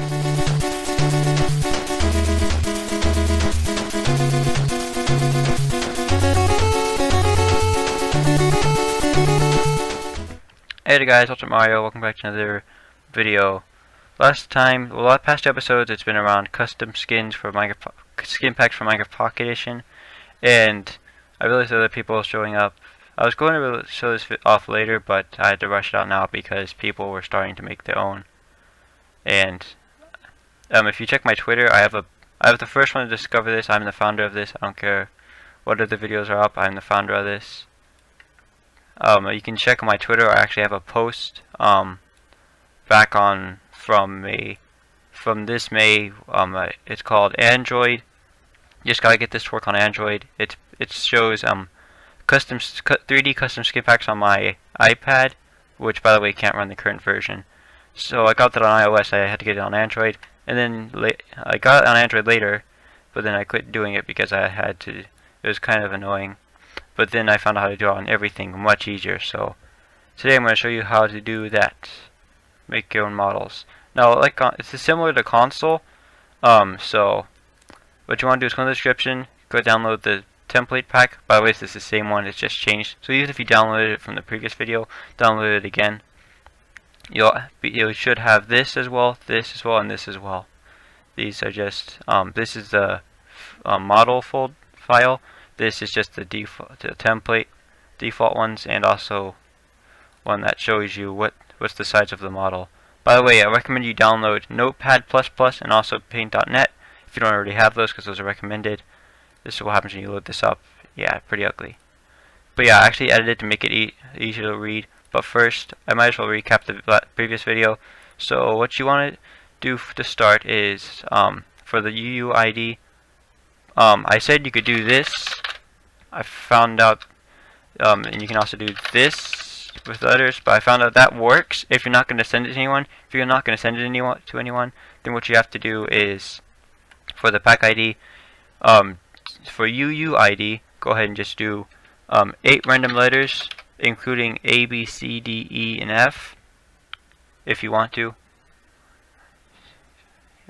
Hey there guys, Ultra Mario, welcome back to another video. Last past episodes it's been around custom skins for Minecraft, skin packs for Minecraft Pocket Edition, and I realized other people showing up. I was going to show this off later, but I had to rush it out now because people were starting to make their own. And if you check my Twitter, I have the first one to discover this. I'm the founder of this. I don't care what other videos are up. I'm the founder of this. You can check on my Twitter. I actually have a post back on from this May. It's called Android. You just gotta get this to work on Android. It shows 3D custom skin packs on my iPad, which by the way can't run the current version. So I got that on iOS. I had to get it on Android, and then I got it on Android later, but then I quit doing it because I had to. It was kind of annoying. But then I found out how to do it on everything much easier. So today I'm going to show you how to do that. Make your own models. Now, it's similar to console. So what you want to do is go in the description, go download the template pack. By the way, this is the same one. It's just changed. So even if you downloaded it from the previous video, download it again. You should have this as well, and this as well. These are just this is the model file. This is just the template default ones, and also one that shows you what's the size of the model. By the way, I recommend you download Notepad++ and also Paint.net if you don't already have those, because those are recommended. This is what happens when you load this up. Yeah, pretty ugly. But yeah, I actually edited to make it easier to read. But first, I might as well recap the previous video. So what you want to do to start is for the UUID. I said you could do this. I found out, and you can also do this with letters, but I found out that works if you're not going to send it to anyone. If you're not going to send it to anyone, then what you have to do is, for the pack ID, for UUID, go ahead and just do 8 random letters, including A, B, C, D, E, and F, if you want to.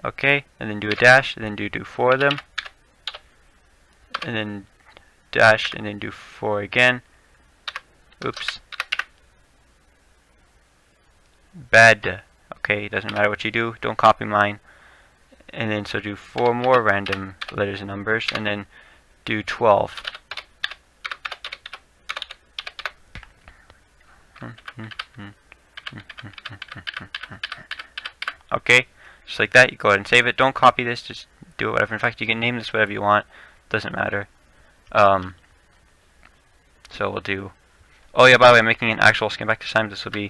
Okay, and then do a dash, and then do 4 of them, and then dash, and then do 4 again. Oops. Bad. Okay, doesn't matter what you do, don't copy mine. And then so do 4 more random letters and numbers, and then do 12. Okay, just like that. You go ahead and save it. Don't copy this, just do it whatever. In fact, you can name this whatever you want, doesn't matter. So we'll do. Oh yeah, by the way, I'm making an actual skin pack this time. This will be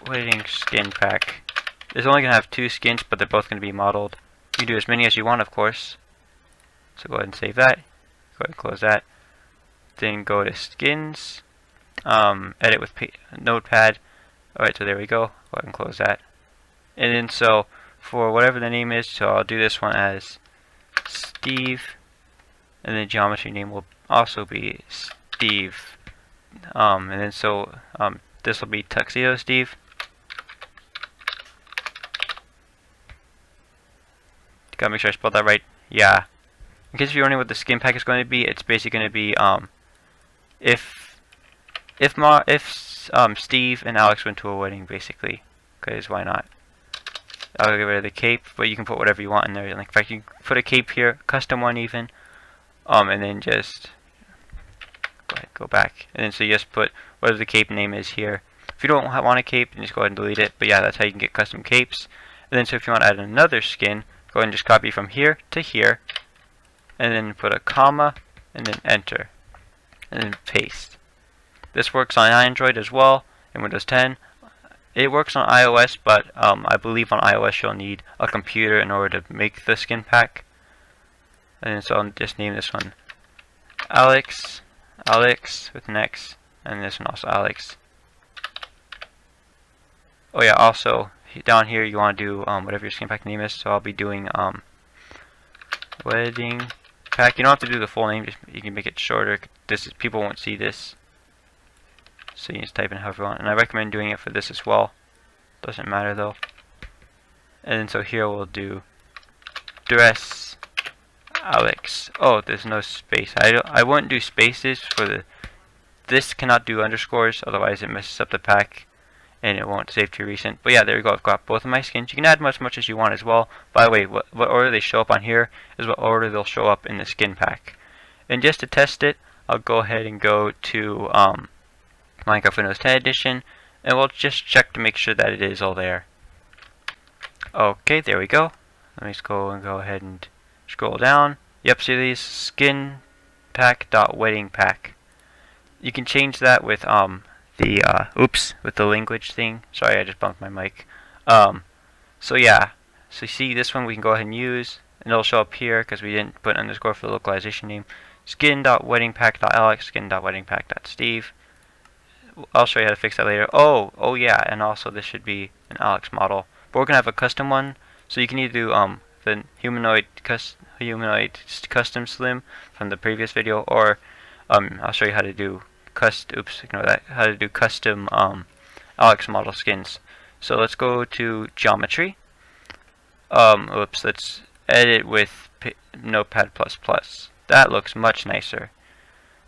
wedding skin pack. It's only gonna have 2 skins, but they're both gonna be modeled. You can do as many as you want, of course. So go ahead and save that. Go ahead and close that. Then go to skins. Edit with Notepad. Alright, so there we go. Go ahead and close that. And then so for whatever the name is, so I'll do this one as Steve. And the geometry name will also be Steve. And then so this will be Tuxedo Steve. Gotta make sure I spelled that right. Yeah. In case you're wondering what the skin pack is going to be, it's basically going to be if Steve and Alex went to a wedding, basically. Because why not? I'll get rid of the cape, but you can put whatever you want in there. Like, in fact, you can put a cape here, custom one even. And then just go ahead, go back, and then so you just put whatever the cape name is here. If you don't want a cape, then just go ahead and delete it. But yeah, that's how you can get custom capes. And then so if you want to add another skin, go ahead and just copy from here to here, and then put a comma, and then enter, and then paste. This works on Android as well, in Windows 10. It works on iOS, but I believe on iOS you'll need a computer in order to make the skin pack. And so I'll just name this one Alex with an X, and this one also Alex. Oh yeah, also down here you want to do whatever your skin pack name is. So I'll be doing wedding pack. You don't have to do the full name, just you can make it shorter. People won't see this, so you just type in however you want. And I recommend doing it for this as well. Doesn't matter though. And then so here we'll do dress Alex. Oh, there's no space. I won't do spaces for the. This cannot do underscores, otherwise it messes up the pack and it won't save to recent. But yeah, there we go. I've got both of my skins. You can add much as you want as well. By the way, what order they show up on here is what order they'll show up in the skin pack. And just to test it, I'll go ahead and go to Minecraft Windows 10 Edition, and we'll just check to make sure that it is all there. Okay, there we go. Let me just go ahead and scroll down. Yep, see these skin pack.wedding pack. You can change that with with the language thing. Sorry, I just bumped my mic. So yeah, so you see this one we can go ahead and use, and it'll show up here because we didn't put underscore for the localization name. Skin.weddingpack.alex, skin.weddingpack.steve. I'll show you how to fix that later. Oh yeah, and also this should be an Alex model, but we're gonna have a custom one. So you can either do the humanoid custom slim from the previous video, or I'll show you how to do how to do custom Alex model skins. So let's go to geometry. Let's edit with Notepad++. That looks much nicer.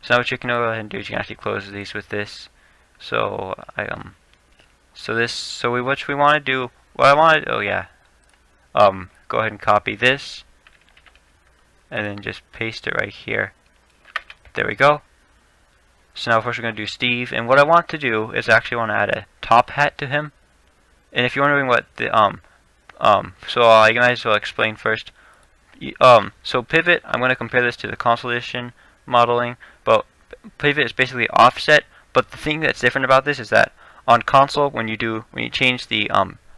So now what you can go ahead and do is you can actually close these with this. So what we want to do, go ahead and copy this and then just paste it right here. There we go. So now first we're going to do Steve, and what I want to do is actually want to add a top hat to him. And if you're wondering what the so I might as well explain first. So pivot, I'm going to compare this to the console edition modeling, but pivot is basically offset. But the thing that's different about this is that on console, when you change the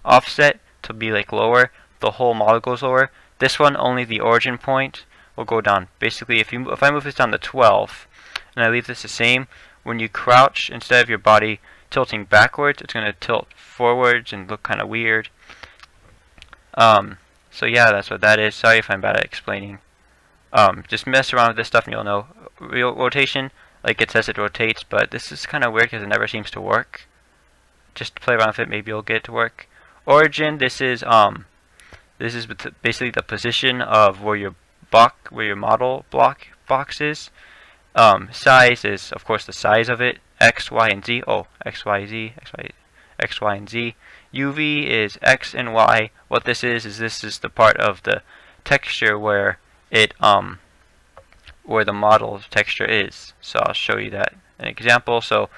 offset to be like lower, the whole model goes lower. This one, only the origin point will go down. Basically, if I move this down to 12 and I leave this the same, when you crouch, instead of your body tilting backwards, it's going to tilt forwards and look kind of weird. So yeah, that's what that is. Sorry if I'm bad at explaining. Just mess around with this stuff and you'll know. Real rotation, like it says it rotates, but this is kind of weird because it never seems to work. Just to play around with it, maybe you'll get it to work. Origin, this is basically the position of where your model box is. Size is of course the size of it. X, Y, and Z. Oh, X, Y, Z, X, Y, and Z. UV is X and Y. What this is this is the part of the texture where it where the model texture is. So I'll show you that an example. So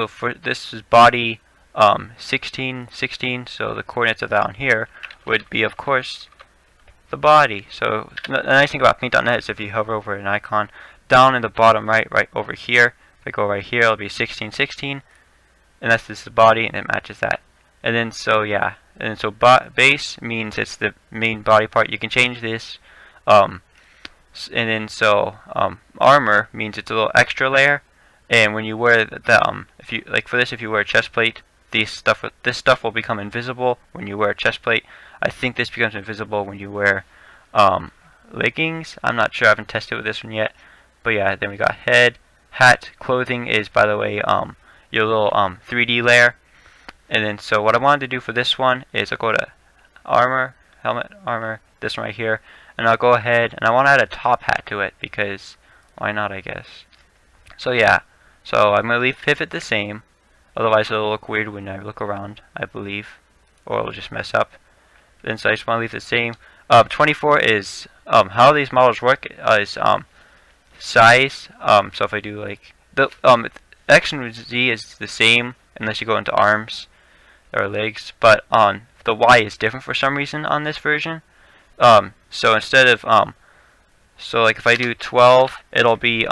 for this is body 16, 16. So the coordinates of that on here would be of course the body. So the nice thing about paint.net is if you hover over an icon down in the bottom right over here, if I go right here, it'll be 16, 16, and that's just the body, and it matches that. And then so yeah, and so base means it's the main body part. You can change this, and then so armor means it's a little extra layer. And when you wear if you like for this, if you wear a chest plate, this stuff will become invisible when you wear a chest plate. I think this becomes invisible when you wear leggings. I'm not sure. I haven't tested with this one yet. But yeah, then we got head, hat, clothing is, by the way, your little 3D layer. And then so what I wanted to do for this one is I'll go to armor, helmet, armor, this one right here, and I'll go ahead and I want to add a top hat to it because why not, I guess. So yeah, so I'm going to leave pivot the same, otherwise it'll look weird when I look around, I believe, or it'll just mess up. Then so I just want to leave the same. 24 is how these models work is size. So if I do like the X and Z is the same unless you go into arms or legs, but the Y is different for some reason on this version. So instead of so like if I do 12, it'll be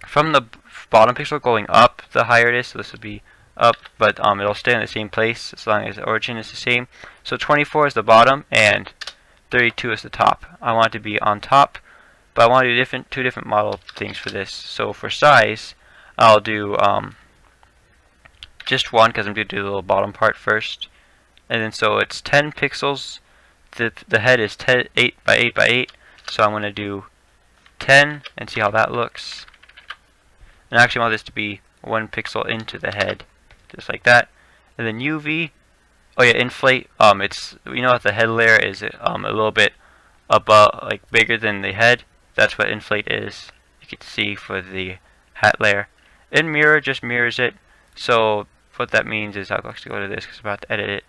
from the bottom pixel going up the higher it is. So this would be up, but it'll stay in the same place as long as the origin is the same. So 24 is the bottom and 32 is the top. I want it to be on top, but I want to do two different model things for this. So for size, I'll do just one because I'm going to do the little bottom part first. And then so it's 10 pixels. The head is 8 by 8 by 8. So I'm going to do 10 and see how that looks. And I actually want this to be 1 pixel into the head, just like that. And then UV Oh yeah, inflate. It's, you know, if the head layer is a little bit above, like bigger than the head. That's what inflate is. You can see for the hat layer. And mirror just mirrors it. So what that means is, I'll actually go to this because I'm about to edit it.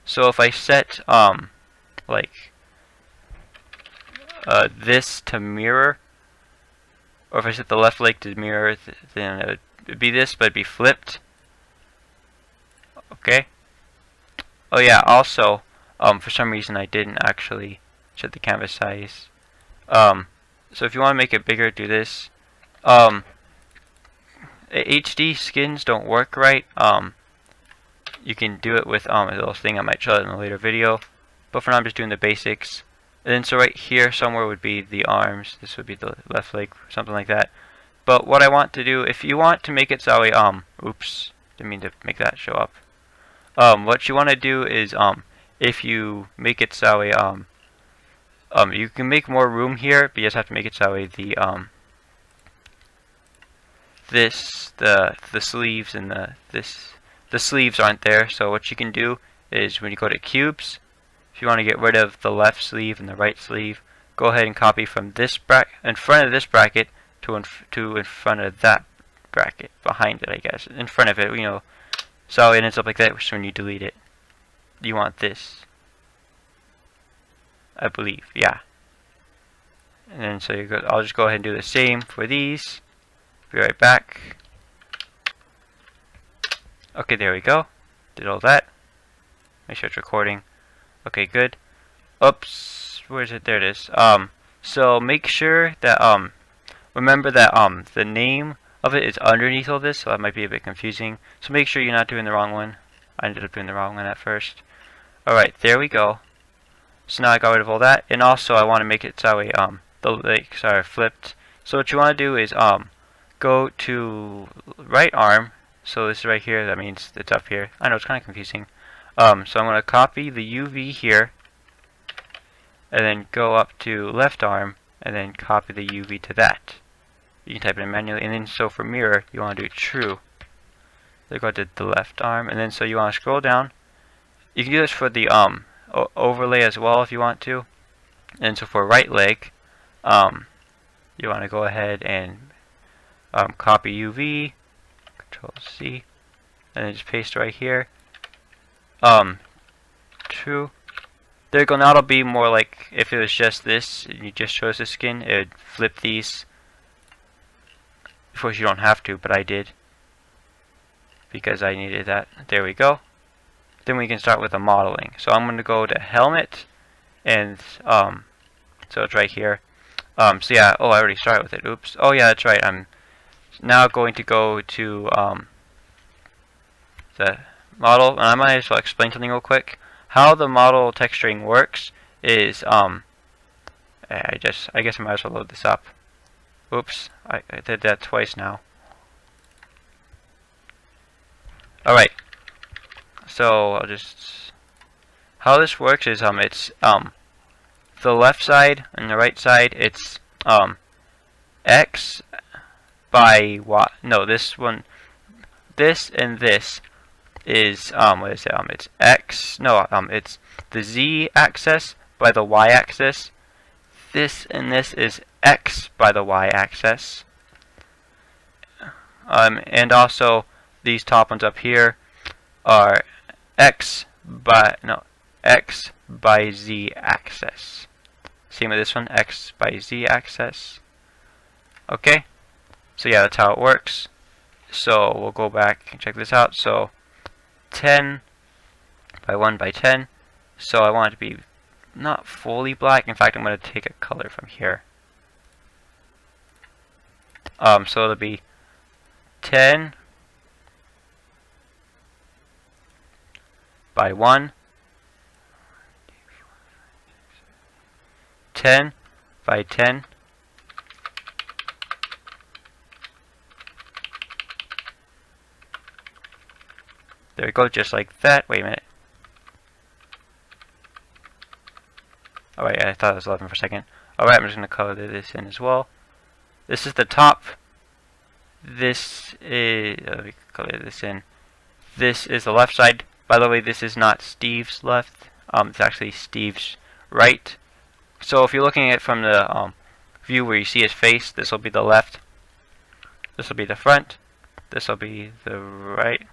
So if I set like this to mirror, or if I set the left leg to mirror, then it would be this, but it'd be flipped. Okay. Oh yeah, also, for some reason I didn't actually set the canvas size. So if you want to make it bigger, do this. HD skins don't work right. You can do it with a little thing. I might show it in a later video. But for now, I'm just doing the basics. And then so right here somewhere would be the arms. This would be the left leg, something like that. But what I want to do, if you want to make it so oops, didn't mean to make that show up. What you want to do is if you make it so you can make more room here, but you just have to make it so the sleeves and the sleeves aren't there. So what you can do is when you go to cubes, if you want to get rid of the left sleeve and the right sleeve, go ahead and copy from this bracket in front of this bracket to in front of that bracket, behind it, I guess, in front of it, you know. So it ends up like that when you delete it. You want this, I believe, yeah. And then so I'll just go ahead and do the same for these. Be right back. Okay, there we go. Did all that. Make sure it's recording. Okay, good. Oops, where is it? There it is. So make sure that remember that the name of it is underneath all this, so that might be a bit confusing. So make sure you're not doing the wrong one. I ended up doing the wrong one at first. Alright, there we go. So now I got rid of all that, and also I want to make it so the legs are flipped. So what you want to do is go to right arm. So this is right here. That means it's up here. I know it's kind of confusing. So I'm going to copy the UV here, and then go up to left arm, and then copy the UV to that. You can type it in manually, and then so for mirror, you want to do true. Then go to the left arm, and then so you want to scroll down. You can do this for the overlay as well if you want to. And so for right leg, you want to go ahead and copy UV, Control C, and then just paste right here. True. There you go. Now it'll be more like if it was just this and you just chose the skin, it would flip these. Of course you don't have to, but I did because I needed that. There we go. Then we can start with the modeling. So I'm going to go to helmet, and so it's right here. So yeah, oh, I already started with it. Oops. Oh yeah, that's right. I'm now going to go to the model, and I might as well explain something real quick. How the model texturing works is I guess I might as well load this up. Oops, I did that twice now. Alright, so I'll just, how this works is it's the left side and the right side, it's X by Y. No, this one, this and this is what is it? It's X. No, it's the Z axis by the Y axis. This and this is X by the Y axis. And also these top ones up here are X by Z axis. Same with this one, X by Z axis. Okay, so yeah, that's how it works. So we'll go back and check this out. So 10 by 1 by 10. So I want it to be not fully black. In fact, I'm going to take a color from here. So it'll be 10 by 1, 10 by 10, there we go, just like that. Wait a minute. Alright, I thought it was 11 for a second. Alright, I'm just going to color this in as well. This is the top. This is, let me color this in. This is the left side. By the way, this is not Steve's left. It's actually Steve's right. So if you're looking at it from the view where you see his face, this will be the left. This will be the front. This will be the right.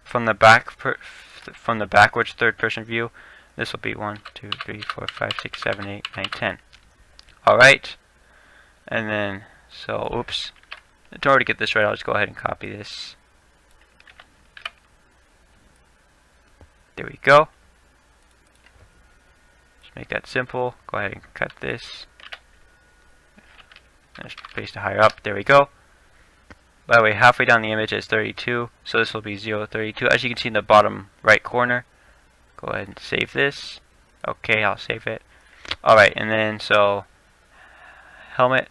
From the backwards third-person view, this will be 1, 2, 3, 4, 5, 6, 7, 8, 9, 10. All right, and then oops. In order to get this right, I'll just go ahead and copy this. There we go. Just make that simple. Go ahead and cut this. Just paste it higher up. There we go. By the way, halfway down the image is 32, so this will be 0, 32. As you can see in the bottom right corner. Go ahead and save this. Okay, I'll save it. Alright, and then helmet,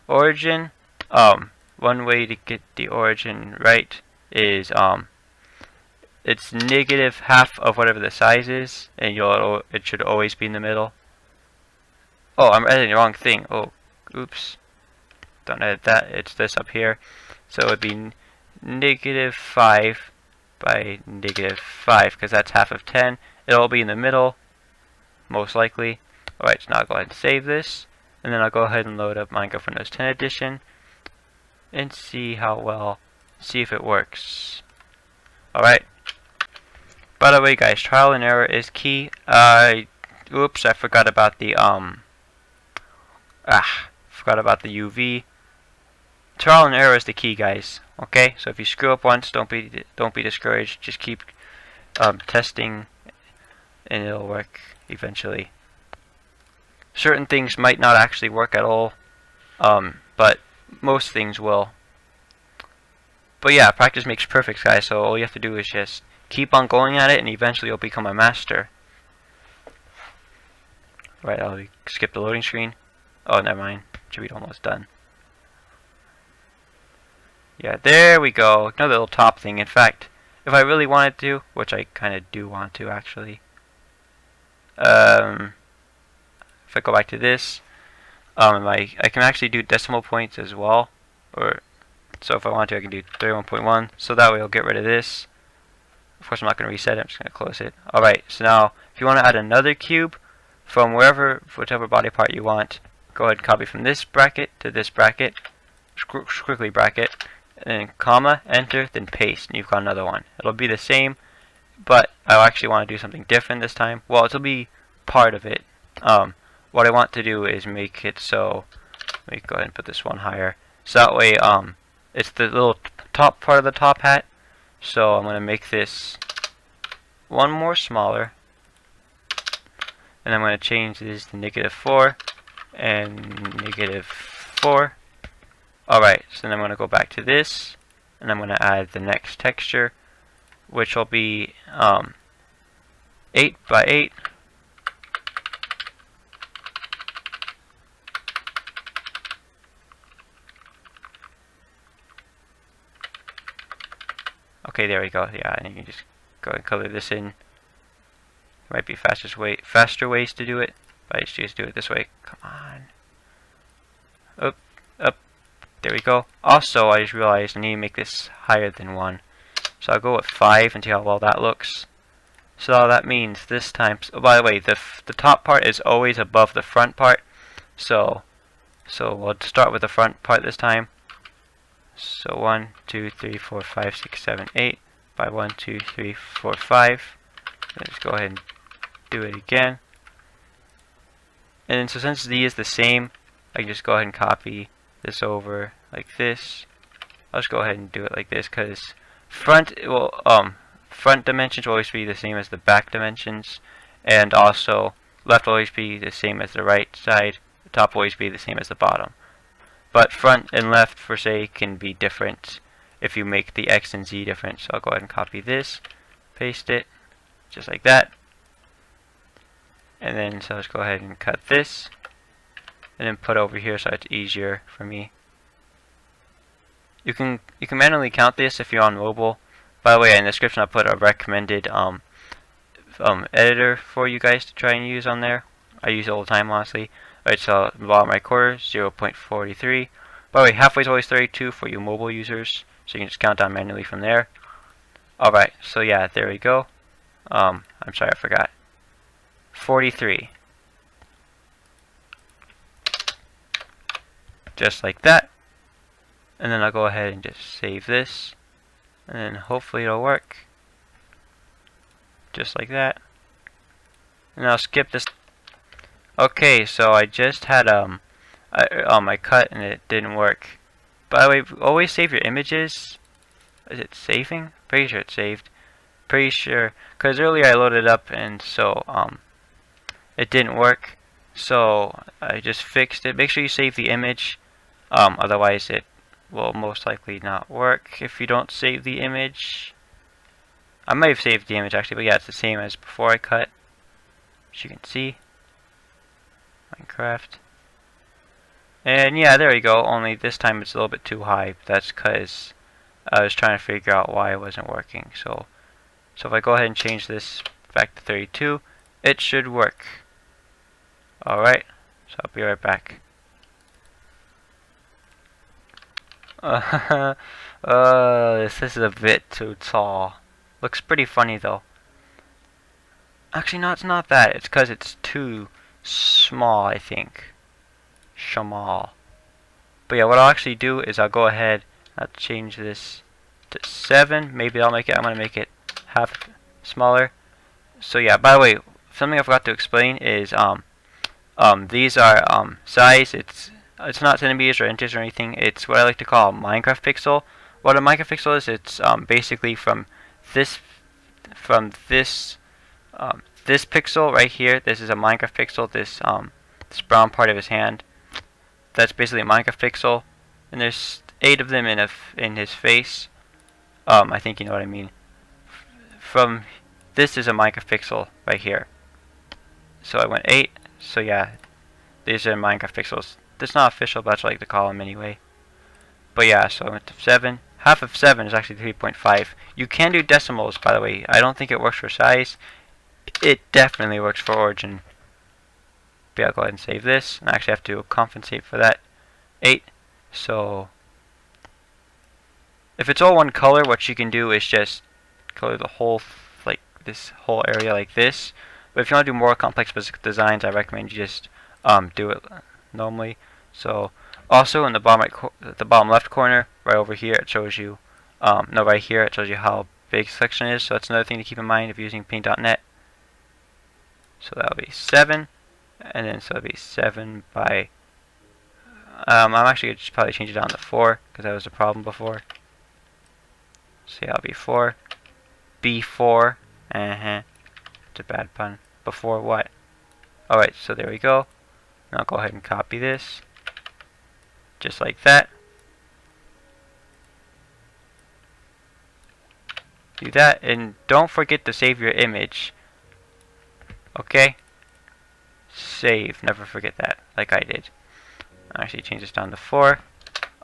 origin, one way to get the origin right is it's negative half of whatever the size is, and it should always be in the middle. Oh, I'm editing the wrong thing. Oh, oops. Don't edit that. It's this up here. So it would be negative 5 by negative 5, because that's half of 10. It'll be in the middle, most likely. Alright, so now I'll go ahead and save this. And then I'll go ahead and load up Minecraft Windows 10 Edition. And see if it works. Alright. By the way, guys, trial and error is key. Oops, I forgot about the UV. Trial and error is the key, guys. Okay, so if you screw up once, don't be discouraged. Just keep testing, and it'll work eventually. Certain things might not actually work at all, but most things will. But yeah, practice makes perfect, guys. So all you have to do is just keep on going at it, and eventually you'll become a master. Right, I'll skip the loading screen. Oh, never mind. Should be almost done. Yeah, there we go. Another little top thing. In fact, if I really wanted to, which I kind of do want to actually, if I go back to this, I can actually do decimal points as well. So if I want to, I can do 31.1. So that way I'll get rid of this. Of course, I'm not going to reset it. I'm just going to close it. Alright, so now if you want to add another cube from whichever body part you want, go ahead and copy from this bracket to this bracket, squiggly bracket, and then comma, enter, then paste, and you've got another one. It'll be the same, but I actually want to do something different this time. Well, it'll be part of it. What I want to do is make it so, let me go ahead and put this one higher, so that way it's the little top part of the top hat. So I'm going to make this one more smaller, and I'm going to change this to -4 and -4. Alright, so then I'm going to go back to this, and I'm going to add the next texture, which will be 8 by 8. Okay, there we go. Yeah, and you can just go and color this in. There might be faster ways to do it, but I just do it this way. Come on. Up. There we go. Also, I just realized I need to make this higher than 1. So I'll go with 5 and see how well that looks. So all that means this time, oh, by the way, the top part is always above the front part. So we'll start with the front part this time. So 1, 2, 3, 4, 5, 6, 7, 8 by 1, 2, 3, 4, 5. Let's go ahead and do it again. And then, so since Z is the same, I can just go ahead and copy this over like this. I'll just go ahead and do it like this, because front dimensions will always be the same as the back dimensions, and also left will always be the same as the right side. The top will always be the same as the bottom. But front and left, for say, can be different if you make the X and Z different. So I'll go ahead and copy this, paste it, just like that. And then, so let's go ahead and cut this, and then put over here so it's easier for me. You can manually count this if you're on mobile. By the way, in the description I'll put a recommended editor for you guys to try and use on there. I use it all the time, honestly. Alright, so bottom right corner, 0.43. By the way, halfway is always 32 for you mobile users. so you can just count down manually from there. Alright, so yeah, there we go. I'm sorry, I forgot. 43. Just like that. And then I'll go ahead and just save this. And then hopefully it'll work. Just like that. And I'll skip this. Okay, so I just had I cut and it didn't work. By the way, always save your images. Is it saving? Pretty sure it's saved. Pretty sure, because earlier I loaded it up and so it didn't work. So I just fixed it. Make sure you save the image. Otherwise it will most likely not work if you don't save the image. I might have saved the image actually, but yeah, it's the same as before I cut. As you can see, Minecraft. And yeah, there we go. Only this time it's a little bit too high. That's because I was trying to figure out why it wasn't working. So if I go ahead and change this back to 32, it should work. Alright, so I'll be right back. This is a bit too tall. Looks pretty funny though. Actually, no, it's not that. It's because it's too small, I think. Small. But yeah, what I'll actually do is I'll go ahead, I'll change this to 7. Maybe I'm going to make it half smaller. So yeah, by the way, something I forgot to explain is these are size. It's not centimeters or inches or anything. It's what I like to call a Minecraft pixel. What a Minecraft pixel is, it's basically from this this pixel right here. This is a Minecraft pixel. This brown part of his hand. That's basically a Minecraft pixel, and there's 8 of them in his face. I think you know what I mean. From this is a Minecraft pixel right here. So I went 8. So yeah, these are Minecraft pixels. That's not official, but that's what I like to call them anyway. But yeah, so I went to 7. Half of 7 is actually 3.5. You can do decimals, by the way. I don't think it works for size. It definitely works for origin. But yeah, I'll go ahead and save this. And I actually have to compensate for that. 8. So if it's all one color, what you can do is just color the whole, like this whole area like this. But if you want to do more complex designs, I recommend you just do it normally. So also in the bottom left corner, right over here, it shows you, no, right here, it shows you how big selection is. So that's another thing to keep in mind if you're using paint.net. So that'll be 7, and then so it'll be 7 by. I'm actually gonna just probably change it down to 4 because that was a problem before. So yeah, it'll be 4. B4. It's a bad pun. Before what? Alright, so there we go. Now I'll go ahead and copy this. Just like that. Do that, and don't forget to save your image. Okay? Save. Never forget that, like I did. I'll actually change this down to 4.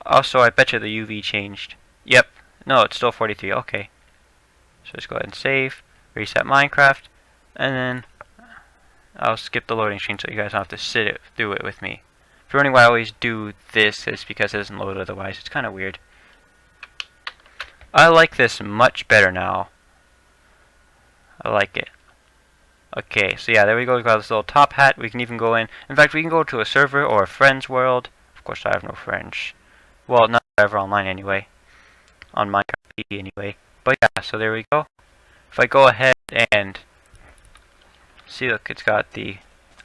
Also, I bet you the UV changed. Yep. No, it's still 43. Okay. So just go ahead and save. Reset Minecraft. And then I'll skip the loading screen so you guys don't have to sit through it with me. If you're wondering why I always do this, it's because it doesn't load otherwise. It's kind of weird. I like this much better now. I like it. Okay, so yeah, there we go. We've got this little top hat. We can even go in. In fact, we can go to a server or a friend's world. Of course, I have no friends. Well, not ever online anyway. On Minecraft PC anyway. But yeah, so there we go. If I go ahead and see, look, it's got the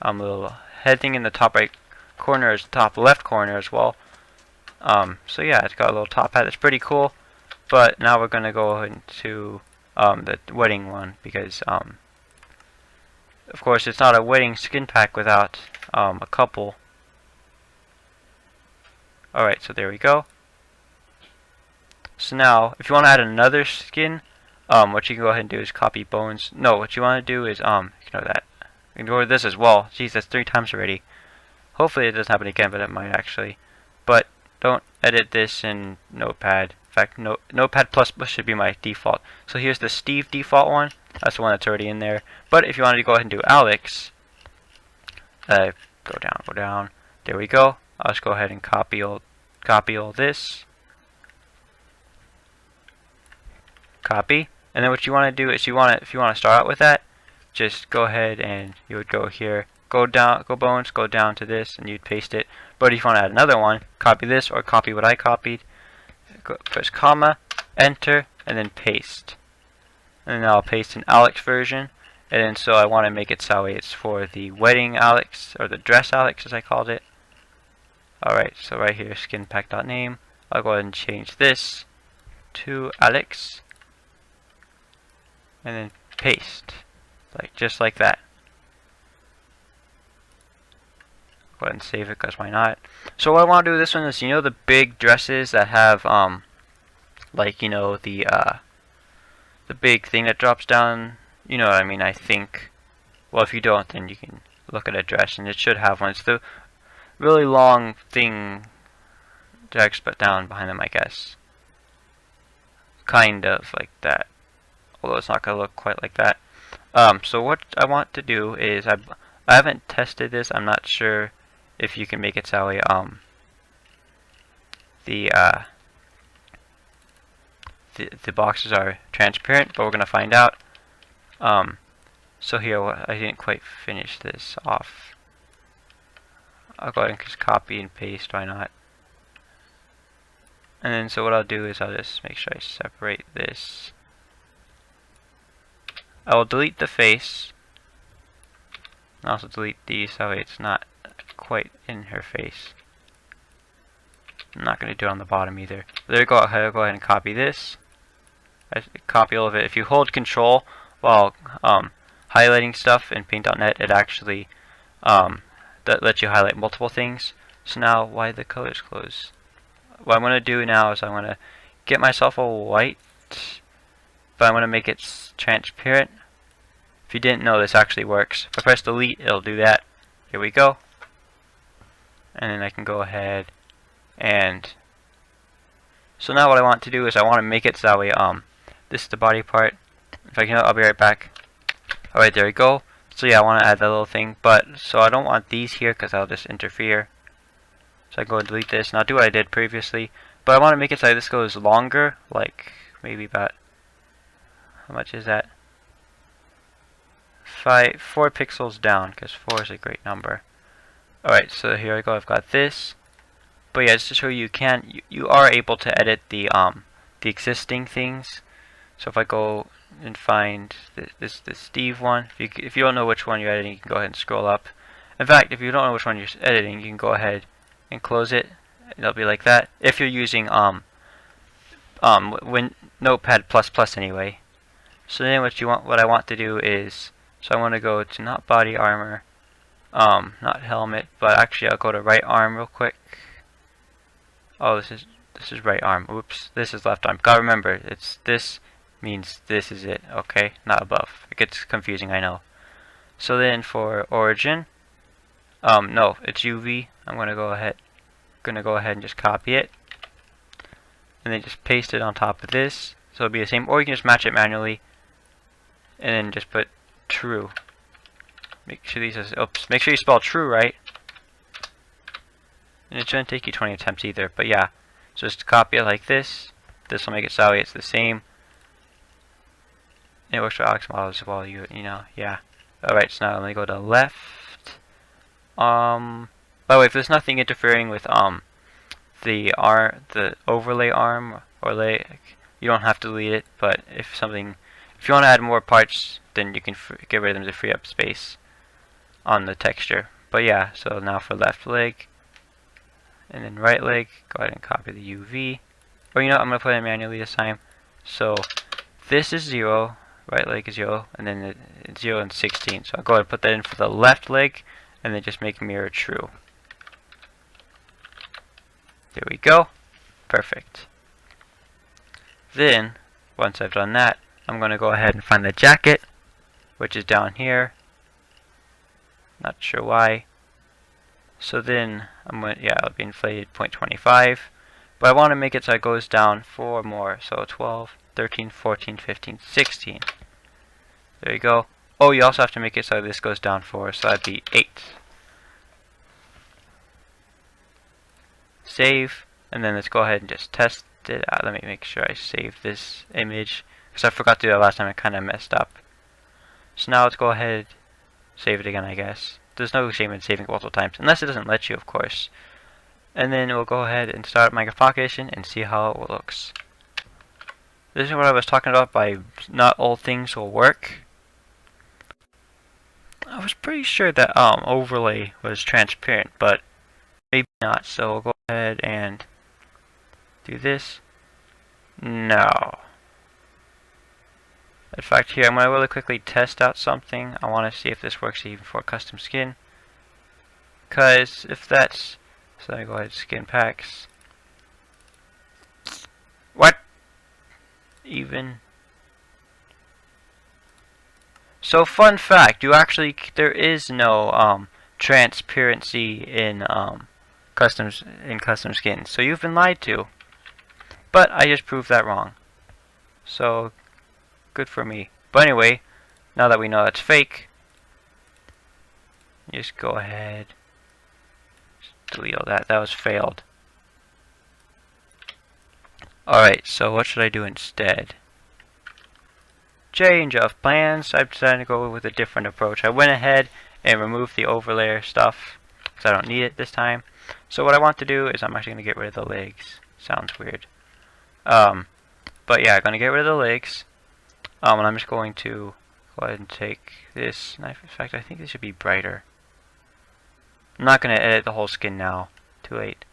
little head thing in the top right corner, top left corner as well. So yeah, it's got a little top hat. That's pretty cool. But now we're gonna go into the wedding one because of course it's not a wedding skin pack without a couple. Alright, so there we go. So now, if you want to add another skin, what you can go ahead and do is copy bones. No, what you want to do is, ignore that. Ignore this as well. Jeez, that's 3 times already. Hopefully it doesn't happen again, but it might actually. But don't edit this in Notepad. In fact, Notepad plus should be my default. So here's the Steve default one. That's the one that's already in there. But if you wanted to go ahead and do Alex, go down. There we go. I'll just go ahead and copy all this. copy. And then what you want to do is if you want to start out with that, just go ahead and you would go here, go bones, go down to this, and you'd paste it. But if you want to add another one, copy this or copy what I copied. Press comma, enter, and then paste. And then I'll paste an Alex version. And then so I want to make it so it's for the wedding Alex, or the dress Alex as I called it. Alright, so right here, skinpack.name. I'll go ahead and change this to Alex. And then paste. Just like that. Go ahead and save it, because why not? So what I want to do with this one is, you know the big dresses that have, like, you know, the big thing that drops down, you know what I mean, I think. Well, if you don't, then you can look at a dress, and it should have one. It's the really long thing drags down behind them, I guess. Kind of like that. Although it's not going to look quite like that. So what I want to do is, I haven't tested this, I'm not sure if you can make it so the boxes are transparent, but we're going to find out. So here, I didn't quite finish this off. I'll go ahead and just copy and paste, why not? And then so what I'll do is I'll just make sure I separate this. I will delete the face. And also delete these so it's not quite in her face. I'm not going to do it on the bottom either. There you go. I'll go ahead and copy this. I copy all of it. If you hold Control while highlighting stuff in Paint.net, it actually that lets you highlight multiple things. So now, why the colors close? What I'm going to do now is I'm going to get myself a white, but I'm going to make it transparent. If you didn't know, this actually works. If I press delete, it'll do that. Here we go. And then I can go ahead and so now what I want to do is I want to make it so that way this is the body part. If I can, I'll be right back. Alright, there we go. So yeah, I want to add that little thing, but so I don't want these here because I'll just interfere. So I go and delete this, and I'll do what I did previously. But I want to make it so this goes longer, like maybe about, how much is that? 4 pixels down, because 4 is a great number. Alright, so here I go, I've got this. But yeah, just to show you, you are able to edit the existing things. So if I go and find this Steve one, if you don't know which one you're editing, you can go ahead and scroll up. In fact, if you don't know which one you're editing, you can go ahead and close it. It'll be like that. If you're using Notepad++ anyway. So then what I want to do is, so I want to go to not body armor, not helmet, but actually I'll go to right arm real quick. Oh, this is right arm. Oops, this is left arm. Gotta remember, this means this is it. Okay, not above. It gets confusing, I know. So then for origin, no, it's UV. I'm gonna go ahead and just copy it, and then just paste it on top of this. So it'll be the same, or you can just match it manually, and then just put true. Make sure make sure you spell true right. And it shouldn't take you 20 attempts either, but yeah. So just copy it like this. This will make it so it's the same. And it works for Alex models as well, you know, yeah. Alright, so now let me go to left. By the way, if there's nothing interfering with the overlay arm or leg, you don't have to delete it, but if you want to add more parts, then you can get rid of them to free up space on the texture. But yeah, so now for left leg, and then right leg, go ahead and copy the UV. Or you know, I'm going to put it manually this time. So this is 0, right leg is 0, and then it's 0 and 16. So I'll go ahead and put that in for the left leg, and then just make mirror true. There we go. Perfect. Then, once I've done that, I'm going to go ahead and find the jacket, which is down here. Not sure why. So then, it'll be inflated 0.25. But I want to make it so it goes down 4 more. So 12, 13, 14, 15, 16. There you go. Oh, you also have to make it so this goes down 4. So that'd be 8. Save. And then let's go ahead and just test it out. Let me make sure I save this image. because I forgot to do that last time. I kind of messed up. So now let's go ahead, save it again, I guess. There's no shame in saving multiple times, unless it doesn't let you, of course. And then we'll go ahead and start Minecraft Pocket Edition and see how it looks. This is what I was talking about by not all things will work. I was pretty sure that overlay was transparent, but maybe not. So we'll go ahead and do this. No. In fact, here I'm going to really quickly test out something. I want to see if this works even for custom skin. Because if that's... So I go ahead and skin packs. What? Even... So fun fact, there is no transparency in custom skins. So you've been lied to. But I just proved that wrong. So good for me. But anyway, now that we know that's fake, just go ahead, just delete all that. That was failed. Alright, so what should I do instead? Change of plans. I've decided to go with a different approach. I went ahead and removed the overlay stuff because I don't need it this time. So what I want to do is I'm actually going to get rid of the legs. Sounds weird. But yeah, I'm going to get rid of the legs. And I'm just going to go ahead and take this knife. In fact, I think this should be brighter. I'm not going to edit the whole skin now. Too late.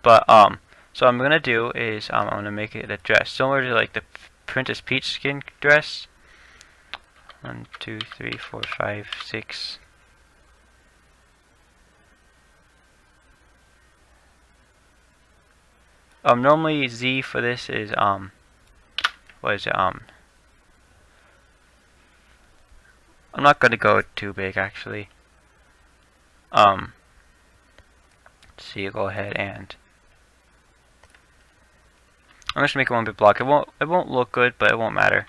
But so what I'm going to do is I'm going to make it a dress similar to like the Princess Peach skin dress. 1, 2, 3, 4, 5, 6. Normally Z for this is what is it? I'm not going to go too big actually. So you go ahead and I'm just make it one big block. It won't look good, but it won't matter.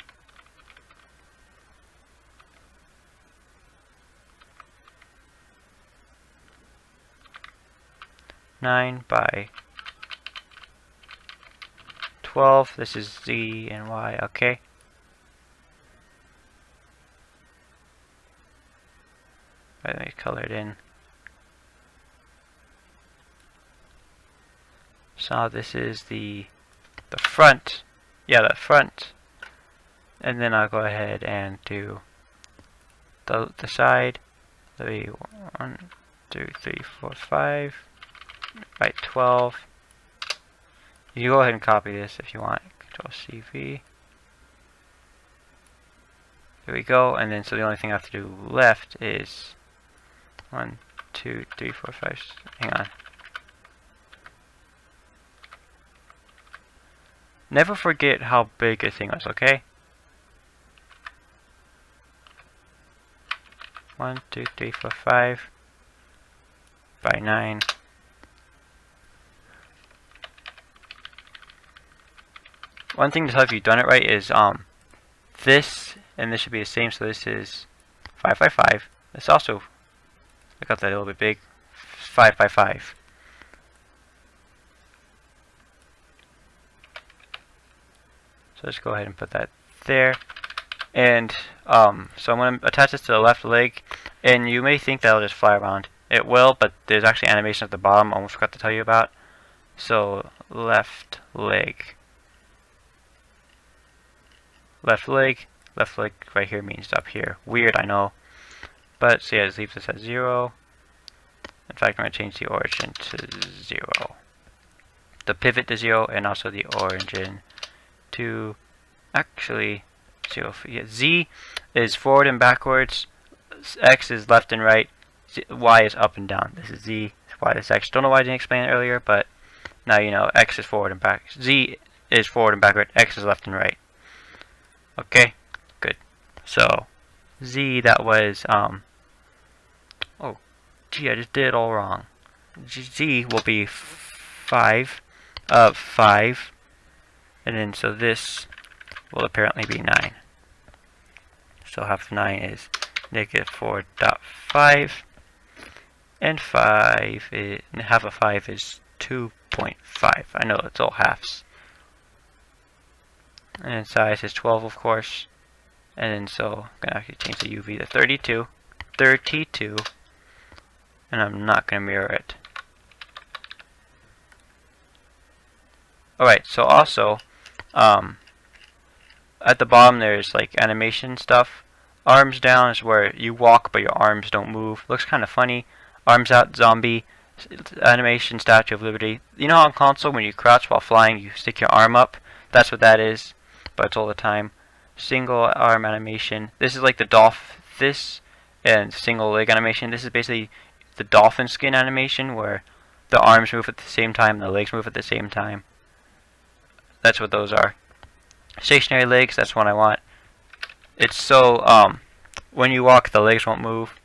Nine by 12. This is Z and Y. Okay. Let me color it in. So this is the front. Yeah, the front. And then I'll go ahead and do the side. That'll be 1, 2, 3, 4, 5 by 12. You can go ahead and copy this if you want. Control CV. There we go. And then so the only thing I have to do left is 1, 2, 3, 4, 5. Hang on. Never forget how big a thing was, okay? 1, 2, 3, 4, 5 by 9. One thing to tell if you've done it right is this and this should be the same. So this is 5 by 5. This also, I got that a little bit big. 5 by 5. So let's go ahead and put that there. And so I'm going to attach this to the left leg, and you may think that'll just fly around. It will, but there's actually animation at the bottom I almost forgot to tell you about. So left leg. Left leg right here means up here. Weird, I know. But so yeah, just leave this at 0. In fact, I'm going to change the origin to 0. The pivot to 0, and also the origin to actually 0. Yeah, Z is forward and backwards. X is left and right. Y is up and down. This is Z. Y is X. Don't know why I didn't explain it earlier, but now you know. X is forward and back. Z is forward and backward. X is left and right. Okay, good. So Z, that was oh gee, I just did it all wrong. Z will be 5 of 5, and then so this will apparently be 9. So half of 9 is negative 4.5, and 5 is, half of 5 is 2.5. I know it's all halves. And then size is 12, of course. And then so I'm gonna actually change the UV to 32, and I'm not gonna mirror it. Alright, so also, at the bottom there's like animation stuff. Arms down is where you walk but your arms don't move. Looks kind of funny. Arms out, zombie. Animation, Statue of Liberty. You know how on console when you crouch while flying you stick your arm up? That's what that is, but it's all the time. Single arm animation. This is like the this and single leg animation. This is basically the dolphin skin animation where the arms move at the same time and the legs move at the same time. That's what those are. Stationary legs, that's what I want. It's so when you walk the legs won't move.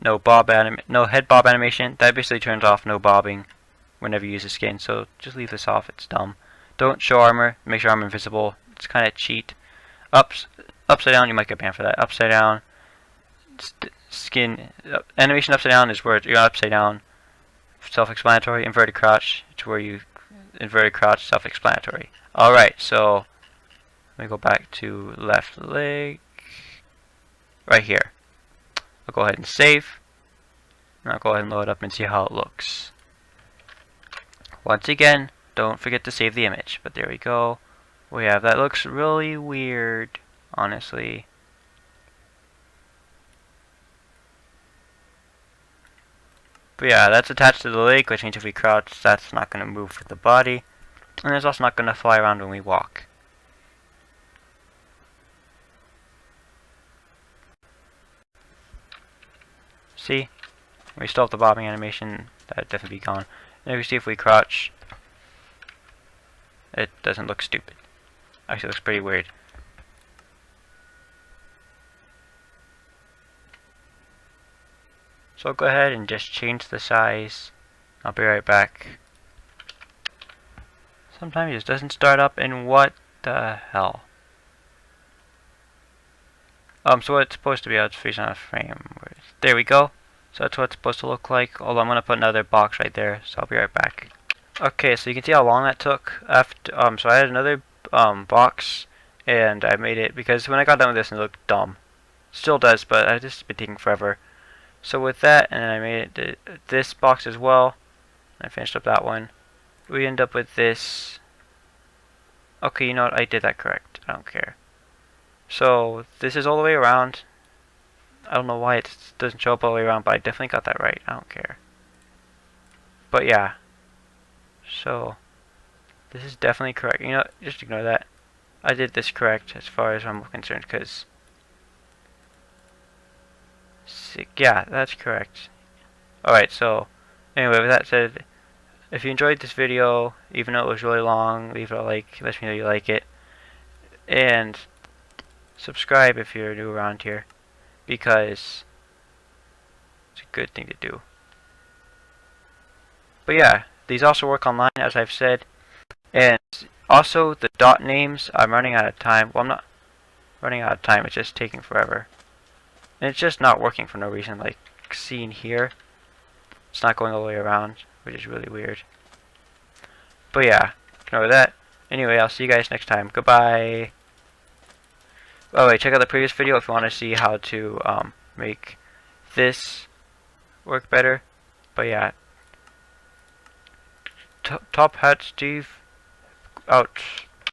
No head bob animation. That basically turns off no bobbing whenever you use the skin. So just leave this off. It's dumb. Don't show armor. Make your armor invisible. It's kind of cheat. Upside down. You might get banned for that. Upside down. Skin animation upside down is where you're upside down. Self-explanatory. Inverted crouch. It's where you inverted crouch. Self-explanatory. All right. So let me go back to left leg. Right here. I'll go ahead and save, and I'll go ahead and load up and see how it looks. Once again, don't forget to save the image, but there we go. We have that. Looks really weird, honestly. But yeah, that's attached to the leg, which means if we crouch, that's not going to move with the body, and it's also not going to fly around when we walk. See? We still have the bobbing animation. That'd definitely be gone. And we see if we crouch, it doesn't look stupid. Actually, it looks pretty weird. So I'll go ahead and just change the size. I'll be right back. Sometimes it just doesn't start up, and what the hell? So what it's supposed to be, it's freezing on a frame. There we go. So that's what it's supposed to look like. Although I'm gonna put another box right there, so I'll be right back. Okay, so you can see how long that took. After so I had another box, and I made it because when I got done with this, it looked dumb. Still does, but I just been taking forever. So with that, and I made it this box as well. I finished up that one. We end up with this. Okay, you know what? I did that correct. I don't care. So this is all the way around. I don't know why it doesn't show up all the way around, but I definitely got that right. I don't care. But yeah. So this is definitely correct. You know, just ignore that. I did this correct as far as I'm concerned, because yeah, that's correct. Alright, so anyway, with that said, if you enjoyed this video, even though it was really long, leave it a like, let me know you like it. And subscribe if you're new around here, because it's a good thing to do. But yeah, these also work online, as I've said. And also the dot names, I'm running out of time. Well, I'm not running out of time, it's just taking forever. And it's just not working for no reason, like seen here. It's not going all the way around, which is really weird. But yeah, ignore that. Anyway, I'll see you guys next time. Goodbye. Oh wait, check out the previous video if you want to see how to make this work better. But yeah, Top Hat Steve out.